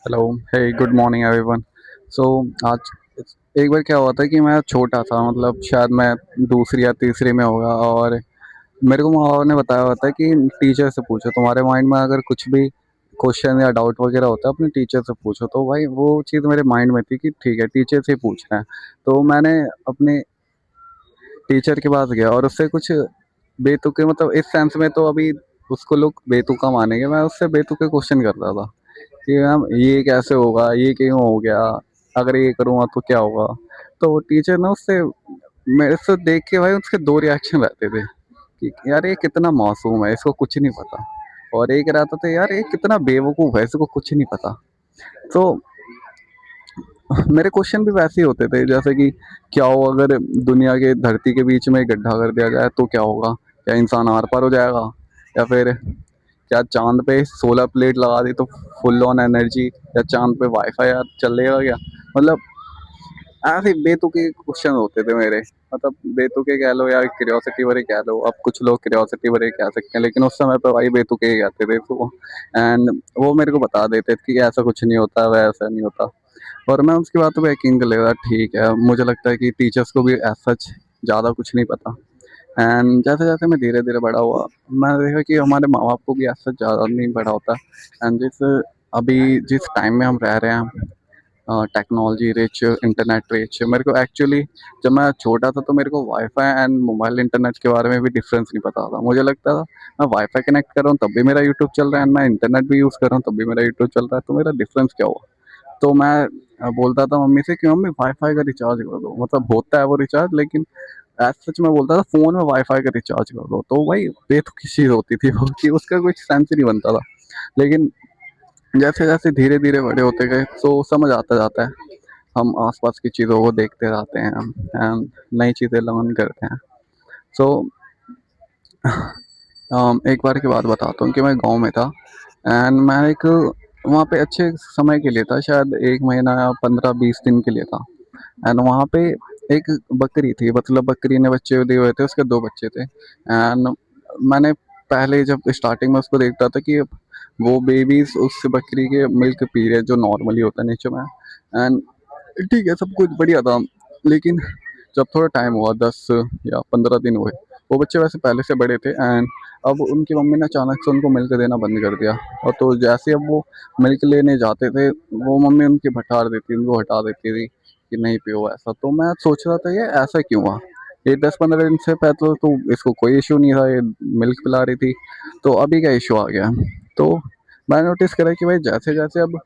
Hello. हे good morning everyone. सो आज एक बार क्या हुआ था कि मैं छोटा था, मतलब शायद मैं दूसरी या तीसरी में होगा, और मेरे को माँ बाप ने बताया हुआ था कि टीचर से पूछो, तुम्हारे माइंड में अगर कुछ भी क्वेश्चन या डाउट वगैरह होता है अपने टीचर से पूछो। तो भाई वो चीज़ मेरे माइंड में थी कि ठीक है, टीचर से ही पूछना है। तो मैंने अपने टीचर के पास गया और उससे कुछ बेतुके, मतलब इस सेंस में तो अभी उसको लोग बेतुका मानेंगे, मैं उससे बेतुके क्वेश्चन करता था कि मैम ये कैसे होगा, ये क्यों हो गया, अगर ये करूँगा तो क्या होगा। तो वो टीचर ना उससे मेरे से देख के भाई उसके दो रिएक्शन रहते थे कि यार ये कितना मासूम है, इसको कुछ नहीं पता, और एक रहता था यार ये कितना बेवकूफ़ है, इसको कुछ नहीं पता। तो मेरे क्वेश्चन भी वैसे ही होते थे, जैसे कि क्या हो अगर दुनिया के धरती के बीच में एक गड्ढा कर दिया जाए तो क्या होगा, क्या इंसान आर पार हो जाएगा, या फिर क्या चांद पे सोलर प्लेट लगा दी तो फुल ऑन एनर्जी, या चांद पे वाईफाई चलेगा क्या। मतलब ऐसे बेतुके क्वेश्चन होते थे मेरे, मतलब बेतुके कह लो या क्यूरियोसिटी भरे कह लो, अब कुछ लोग क्यूरियोसिटी भरे कह सकते हैं, लेकिन उस समय पे भाई बेतुके ही कहते थे तो। एंड वो मेरे को बता देते थे कि ऐसा कुछ नहीं होता, वैसा नहीं होता, और मैं उसकी बातों पे यकीन कर लेता। ठीक है, मुझे लगता है कि टीचर्स को भी एज सच ज़्यादा कुछ नहीं पता। एंड जैसे जैसे मैं धीरे धीरे बड़ा हुआ, मैंने देखा कि हमारे माँ बाप को भी ऐसा ज़्यादा नहीं पड़ा होता। एंड अभी जिस टाइम में हम रह रहे हैं, टेक्नोलॉजी रिच, इंटरनेट रिच, मेरे को एक्चुअली जब मैं छोटा था तो मेरे को वाईफाई एंड मोबाइल इंटरनेट के बारे में भी डिफरेंस नहीं पता था। मुझे लगता था मैं वाईफाई कनेक्ट कर रहा हूँ तब भी मेरा यूट्यूब चल रहा है, एंड मैं इंटरनेट भी यूज़ कर रहा हूँ तब भी मेरा यूट्यूब चल रहा है, तो मेरा डिफरेंस क्या हुआ। तो मैं बोलता था मम्मी से कि मम्मी वाईफाई का रिचार्ज कर दो, मतलब होता है वो रिचार्ज, लेकिन एज सच मैं बोलता था फ़ोन में वाईफ़ाई का रिचार्ज कर दो, तो भाई बेतुकी चीज़ होती थी वो कि उसका कुछ सेंस ही नहीं बनता था। लेकिन जैसे-जैसे धीरे-धीरे बड़े होते गए तो समझ आता जाता है। हम आस-पास की चीज़ों को देखते रहते हैं, एंड नई चीज़ें लर्न करते हैं। सो एक बार की बात बताता हूँ कि मैं गाँव में था, एंड मैं एक वहाँ पे अच्छे समय के लिए था, शायद 1 महीना या 15-20 दिन के लिए था। एंड वहाँ पे एक बकरी थी, मतलब बकरी ने बच्चे दिए हुए थे, उसके 2 बच्चे थे। एंड मैंने पहले जब स्टार्टिंग में उसको देखता था कि वो बेबीज़ उस बकरी के मिल्क पी रहे, जो नॉर्मली होता है नेचर में। एंड ठीक है, सब कुछ बढ़िया था। लेकिन जब थोड़ा टाइम हुआ, 10 या 15 दिन हुए, वो बच्चे वैसे पहले से बड़े थे, एंड अब उनकी मम्मी ने अचानक से उनको मिल्क देना बंद कर दिया। और तो जैसे अब वो मिल्क लेने जाते थे, वो मम्मी उनकी भटार देती, उनको हटा देती थी कि नहीं पियो ऐसा। तो मैं सोच रहा था ये ऐसा क्यों हुआ? ये 10-15 दिन से पहले तो इसको कोई इश्यू नहीं था, ये मिल्क पिला रही थी, तो अभी क्या इश्यू आ गया? तो मैंने नोटिस करा कि भाई जैसे-जैसे अब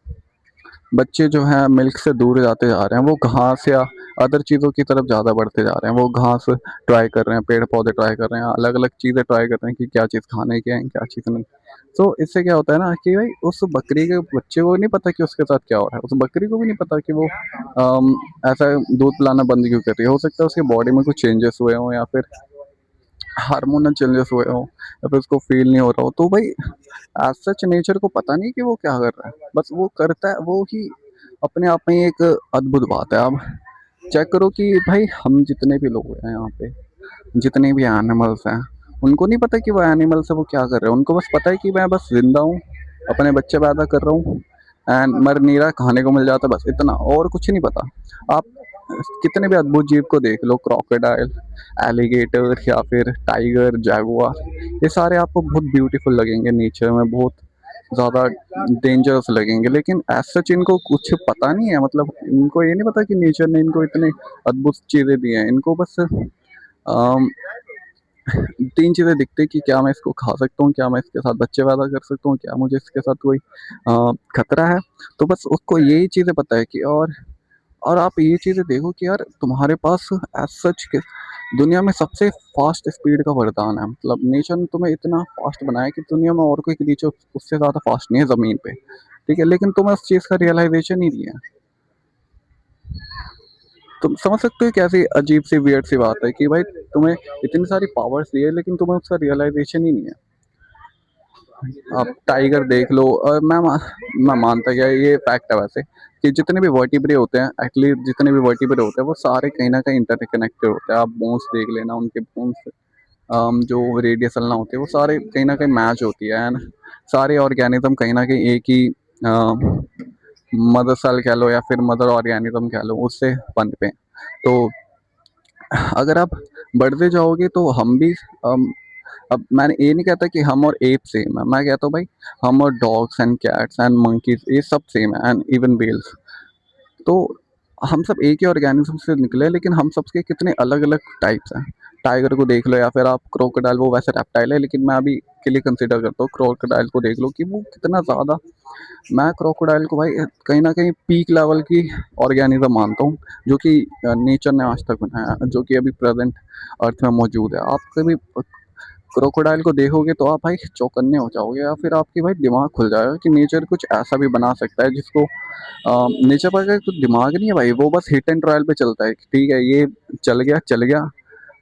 बच्चे जो हैं मिल्क से दूर जाते जा रहे हैं, वो घास या अदर चीज़ों की तरफ ज़्यादा बढ़ते जा रहे हैं। वो घास ट्राई कर रहे हैं, पेड़-पौधे ट्राई कर रहे हैं, अलग-अलग चीज़ें ट्राई कर रहे हैं कि क्या चीज़ खाने की है, क्या चीज़ नहीं। तो इससे क्या होता है ना कि भाई उस बकरी के बच्चे को नहीं पता कि उसके साथ क्या हो रहा है। उस बकरी को भी नहीं पता कि वो ऐसा दूध पिलाना बंद क्यों कर रही है। हो सकता है उसकी बॉडी में कुछ चेंजेस हुए हों, या फिर हार्मोनल चेंजेस हुए हों, या फिर उसको फ़ील नहीं हो रहा हो। तो भाई एज़ सच नेचर को पता नहीं कि वो क्या कर रहा है। बस वो करता है, वो ही अपने आप में ही एक अद्भुत बात है। अब चेक करो कि भाई हम जितने भी लोग हैं यहाँ पे, जितने भी एनिमल्स हैं, उनको नहीं पता कि वो एनिमल्स है, वो क्या कर रहे हैं। उनको बस पता है कि मैं बस ज़िंदा हूँ, अपने बच्चे पैदा कर रहा हूँ, एंड मर नहीं रहा, खाने को मिल जाता है, बस इतना, और कुछ नहीं पता। आप कितने भी अद्भुत जीव को देख लो, क्रोकोडाइल, एलिगेटर, या फिर टाइगर, जैगुआर, ये सारे आपको बहुत ब्यूटीफुल लगेंगे नेचर में, बहुत ज़्यादा डेंजरस लगेंगे, लेकिन एज सच इनको कुछ पता नहीं है। मतलब इनको ये नहीं पता कि नेचर ने इनको इतनी अद्भुत चीज़ें दी हैं। इनको बस अम, 3 चीज़ें दिखती हैं कि क्या मैं इसको खा सकता हूँ, क्या मैं इसके साथ बच्चे पैदा कर सकता हूँ, क्या मुझे इसके साथ कोई खतरा है। तो बस उसको यही चीज़ें पता है कि और आप ये चीज़ें देखो कि यार तुम्हारे पास एज सच के दुनिया में सबसे फास्ट स्पीड का वरदान है। मतलब नेचर ने तुम्हें इतना फास्ट बनाया कि दुनिया में और कोई क्रीचर उससे ज़्यादा फास्ट नहीं है ज़मीन पे, ठीक है? लेकिन तुम्हें उस चीज़ का रियलाइज़ेशन ही नहीं है। तुम समझ सकते हो कैसी अजीब सी वियर्ड सी बात है कि भाई तुम्हें इतनी सारी पावर्स दी है, लेकिन तुम्हें उसका रियलाइज़ेशन ही नहीं है। आप टाइगर देख लो, और मैं मानता क्या, ये फैक्ट है वैसे, कि जितने भी वर्टिब्रे होते हैं, एटलीस्ट जितने भी वर्टिब्रे होते हैं, वो सारे कहीं न कहीं इंटरकनेक्टेड होते हैं। आप बोन्स देख लेना, उनके बोन्स जो रेडियस ना होते हैं, वो सारे कहीं न कहीं मैच होती है, एंड सारे ऑर्गेनिज़्म कहीं न कहीं एक ही मदर सेल कह लो या फिर मदर ऑर्गेनिज्म कह लो, उससे पनपे। तो अगर आप बढ़ते जाओगे तो हम भी अब मैंने ये नहीं कहता कि हम और एप सेम है, मैं कहता हूँ भाई हम और dogs and cats and monkeys ये सब सेम है, एंड इवन बेल्स। तो हम सब एक ही ऑर्गेनिज्म से निकले, लेकिन हम सबके कितने अलग अलग टाइप्स हैं। टाइगर को देख लो या फिर आप क्रोकोडाइल, वो वैसे रेप्टाइल है, लेकिन मैं अभी के लिए कंसिडर करता हूँ क्रोकोडाइल को देख लो कि वो कितना ज़्यादा। मैं क्रोकोडाइल को भाई कहीं ना कहीं पीक लेवल की ऑर्गेनिज्म मानता हूँ, जो कि नेचर ने आज तक बनाया, जो कि अभी प्रेजेंट अर्थ में मौजूद है। आप कभी क्रोकोडाइल को देखोगे तो आप भाई चौकन्ने हो जाओगे, या फिर आपकी भाई दिमाग खुल जाएगा कि नेचर कुछ ऐसा भी बना सकता है जिसको नेचर पर का कुछ दिमाग नहीं है भाई, वो बस हिट एंड ट्रायल पे चलता है कि ठीक है ये चल गया,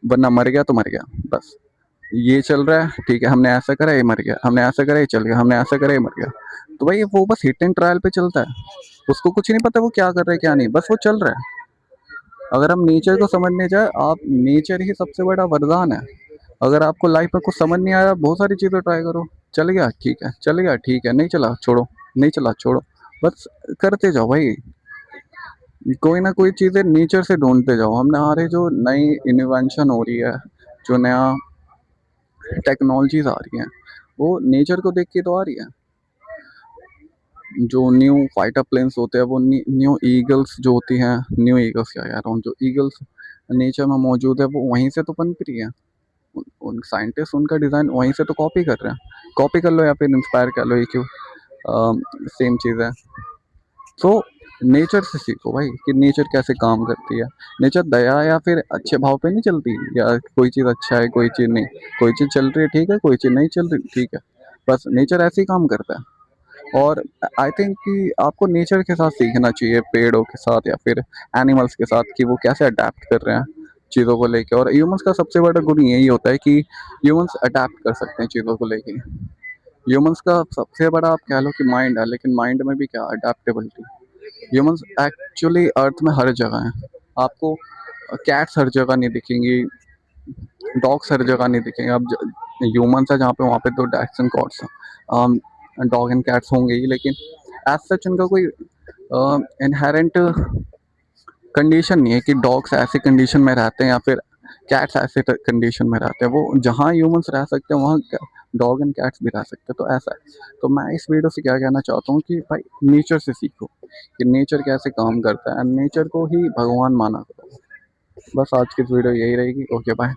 वरना मर गया तो मर गया, बस ये चल रहा है, ठीक है हमने ऐसा करा ये मर गया, हमने ऐसा करा ये चल गया, हमने ऐसा करा ये मर गया। तो भाई वो बस हिट एंड ट्रायल पे चलता है, उसको कुछ नहीं पता वो क्या कर रहा है क्या नहीं, बस वो चल रहा है। अगर हम नेचर को समझने जाए, आप नेचर ही सबसे बड़ा वरदान है। अगर आपको लाइफ में कुछ समझ नहीं आया, बहुत सारी चीज़ें ट्राई करो। चल गया ठीक है, चल गया ठीक है, नहीं चला छोड़ो, नहीं चला छोड़ो, बस करते जाओ भाई। कोई ना कोई चीज़ें नेचर से ढूंढते जाओ। हमने आ रहे जो नई इन्वेंशन हो रही है, जो नया टेक्नोलॉजीज आ रही हैं, वो नेचर को देख के तो आ रही है। जो न्यू फाइटर प्लेन्स होते हैं, वो न्यू ईगल्स जो होती हैं, न्यू ईगल्स क्या कह रहा हूँ, जो ईगल्स नेचर में मौजूद है, वो वहीं से तो पनप रही है। उन साइंटिस्ट उनका डिज़ाइन वहीं से तो कॉपी कर रहे हैं। कॉपी कर लो या फिर इंस्पायर कर लो, ये क्यों सेम चीज़ है। तो नेचर से सीखो भाई कि नेचर कैसे काम करती है। नेचर दया या फिर अच्छे भाव पे नहीं चलती, या कोई चीज़ अच्छा है कोई चीज़ नहीं, कोई चीज़ चल रही है ठीक है, कोई चीज़ नहीं चल रही ठीक है, बस नेचर ऐसे ही काम करता है। और आई थिंक कि आपको नेचर के साथ सीखना चाहिए, पेड़ों के साथ या फिर एनिमल्स के साथ, कि वो कैसे अडेप्ट कर रहे हैं चीज़ों को लेके। और ह्यूमंस का सबसे बड़ा गुण यही होता है कि ह्यूमंस अडेप्ट कर सकते हैं चीज़ों को लेके। ह्यूमंस का सबसे बड़ा आप कह लो कि माइंड है, लेकिन माइंड में भी क्या अडेप्टेबिलिटी। ह्यूमंस एक्चुअली अर्थ में हर जगह हैं। आपको कैट्स हर जगह नहीं दिखेंगी, डॉग्स हर जगह नहीं दिखेंगे। अब ह्यूमंस है जहाँ पे, वहाँ पे तो डैक्स एंड कॉट्स हैं, डॉग एंड कैट्स होंगे ही, लेकिन एज सच उनका कोई इनहेरेंट कंडीशन नहीं है कि डॉग्स ऐसे कंडीशन में रहते हैं या फिर कैट्स ऐसे कंडीशन में रहते हैं। वो जहाँ ह्यूमंस रह सकते हैं वहाँ डॉग एंड कैट्स भी रह सकते हैं, तो ऐसा है। तो मैं इस वीडियो से क्या कहना चाहता हूँ कि भाई नेचर से सीखो कि नेचर कैसे काम करता है, एंड नेचर को ही भगवान माना करो। बस आज की वीडियो यही रहेगी। Okay bye.